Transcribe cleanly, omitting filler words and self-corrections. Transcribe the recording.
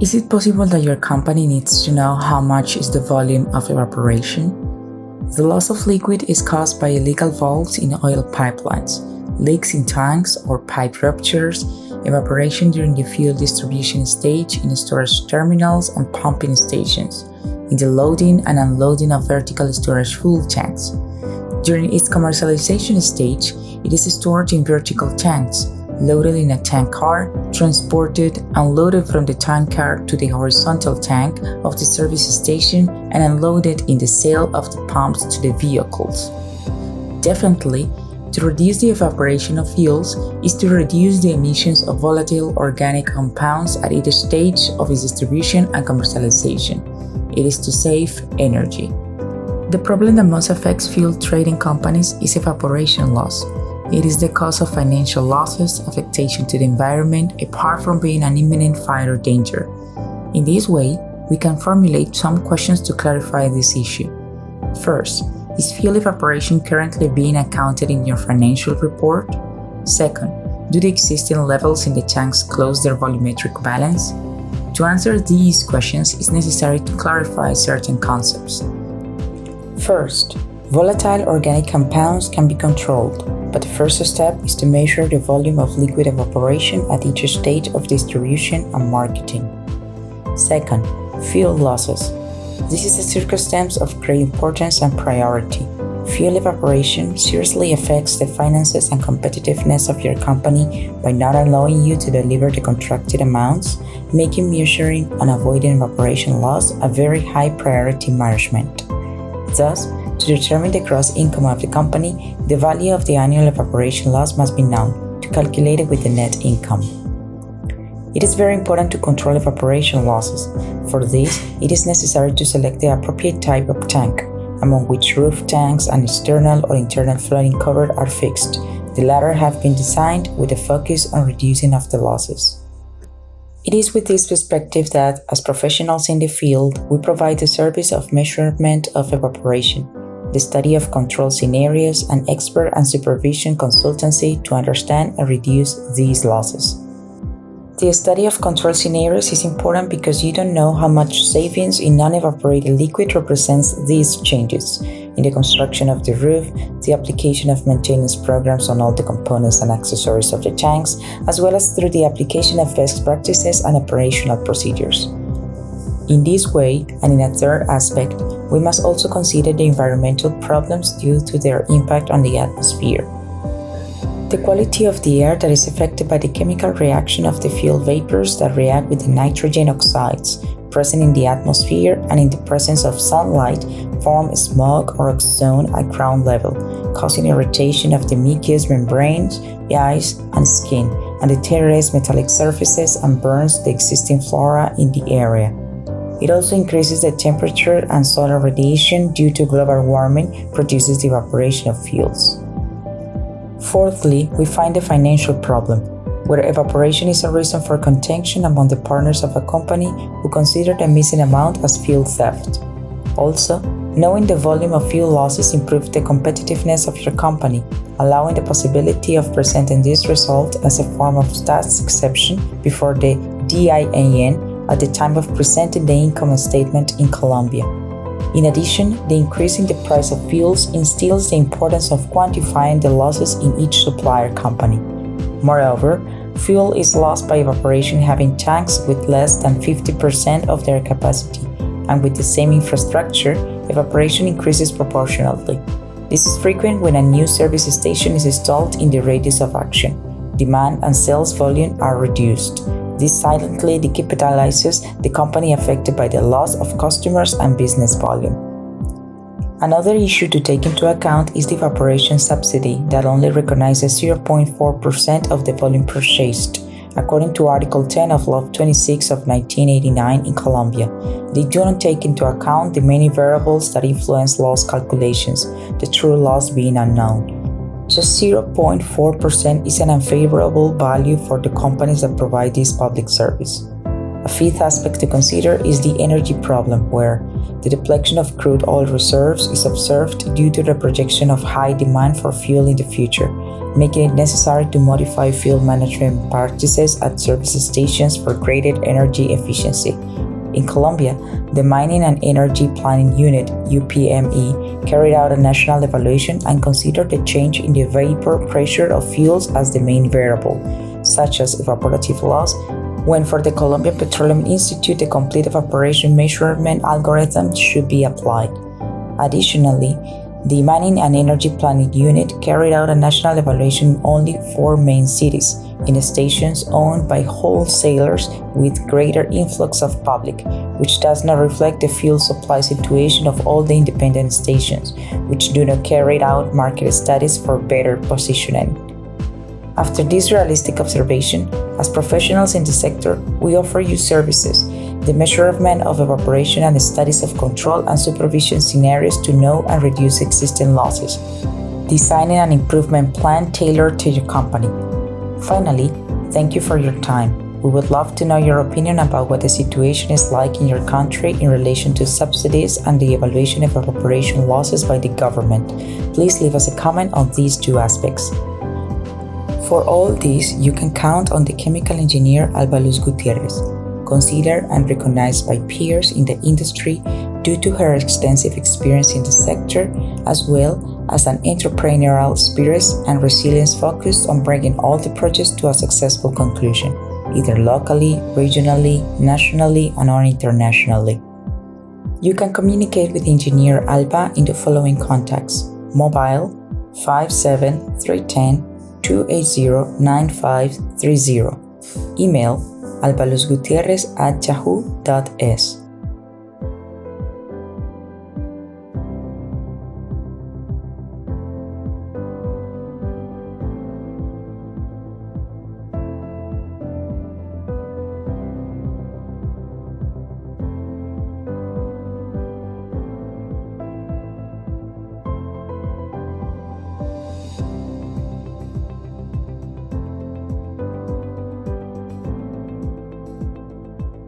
Is it possible that your company needs to know how much is the volume of evaporation? The loss of liquid is caused by illegal valves in oil pipelines, leaks in tanks or pipe ruptures, evaporation during the fuel distribution stage in storage terminals and pumping stations, in the loading and unloading of vertical storage fuel tanks. During its commercialization stage, it is stored in vertical tanks, loaded in a tank car, transported, unloaded from the tank car to the horizontal tank of the service station, and unloaded in the sale of the pumps to the vehicles. Definitely, to reduce the evaporation of fuels is to reduce the emissions of volatile organic compounds at each stage of its distribution and commercialization. It is to save energy. The problem that most affects fuel trading companies is evaporation loss. It is the cause of financial losses, affectation to the environment, apart from being an imminent fire danger. In this way, we can formulate some questions to clarify this issue. First, is fuel evaporation currently being accounted in your financial report? Second, do the existing levels in the tanks close their volumetric balance? To answer these questions, it's necessary to clarify certain concepts. First, volatile organic compounds can be controlled, but the first step is to measure the volume of liquid evaporation at each stage of distribution and marketing. Second, fuel losses. This is a circumstance of great importance and priority. Fuel evaporation seriously affects the finances and competitiveness of your company by not allowing you to deliver the contracted amounts, making measuring and avoiding evaporation loss a very high priority management. Thus, to determine the gross income of the company, the value of the annual evaporation loss must be known, to calculate it with the net income. It is very important to control evaporation losses. For this, it is necessary to select the appropriate type of tank, among which roof tanks and external or internal flooding cover are fixed. The latter have been designed with a focus on reducing of the losses. It is with this perspective that, as professionals in the field, we provide the service of measurement of evaporation, the study of control scenarios, and expert and supervision consultancy to understand and reduce these losses. The study of control scenarios is important because you don't know how much savings in non-evaporated liquid represents these changes in the construction of the roof, the application of maintenance programs on all the components and accessories of the tanks, as well as through the application of best practices and operational procedures. In this way, and in a third aspect, we must also consider the environmental problems due to their impact on the atmosphere. The quality of the air that is affected by the chemical reaction of the fuel vapors that react with the nitrogen oxides present in the atmosphere and in the presence of sunlight form smog or ozone at ground level, causing irritation of the mucous membranes, the eyes, and skin, and deteriorates metallic surfaces and burns the existing flora in the area. It also increases the temperature, and solar radiation due to global warming produces the evaporation of fuels. Fourthly, we find the financial problem, where evaporation is a reason for contention among the partners of a company who consider the missing amount as fuel theft. Also, knowing the volume of fuel losses improves the competitiveness of your company, allowing the possibility of presenting this result as a form of tax exception before the DIAN at the time of presenting the income statement in Colombia. In addition, the increase in the price of fuels instills the importance of quantifying the losses in each supplier company. Moreover, fuel is lost by evaporation having tanks with less than 50% of their capacity, and with the same infrastructure, evaporation increases proportionately. This is frequent when a new service station is installed in the radius of action. Demand and sales volume are reduced. This silently decapitalizes the company affected by the loss of customers and business volume. Another issue to take into account is the evaporation subsidy that only recognizes 0.4% of the volume purchased, according to Article 10 of Law 26 of 1989 in Colombia. They do not take into account the many variables that influence loss calculations, the true loss being unknown. Just 0.4% is an unfavorable value for the companies that provide this public service. A fifth aspect to consider is the energy problem, where the depletion of crude oil reserves is observed due to the projection of high demand for fuel in the future, making it necessary to modify fuel management practices at service stations for greater energy efficiency. In Colombia, the Mining and Energy Planning Unit (UPME) carried out a national evaluation and considered the change in the vapor pressure of fuels as the main variable, such as evaporative loss, when for the Colombian Petroleum Institute the complete evaporation measurement algorithm should be applied. Additionally, the Mining and Energy Planning Unit carried out a national evaluation in only 4 main cities, in stations owned by wholesalers with greater influx of public, which does not reflect the fuel supply situation of all the independent stations, which do not carry out market studies for better positioning. After this realistic observation, as professionals in the sector, we offer you services, the measurement of evaporation and the studies of control and supervision scenarios to know and reduce existing losses, designing an improvement plan tailored to your company. Finally, thank you for your time. We would love to know your opinion about what the situation is like in your country in relation to subsidies and the evaluation of evaporation losses by the government. Please leave us a comment on these 2 aspects. For all this, you can count on the chemical engineer Alba Luz Gutierrez, considered and recognized by peers in the industry due to her extensive experience in the sector, as well as an entrepreneurial spirit and resilience focused on bringing all the projects to a successful conclusion, either locally, regionally, nationally, and/or internationally. You can communicate with Engineer Alba in the following contacts: mobile 57310 280-9530, email albaluzgutierrez@yahoo.es.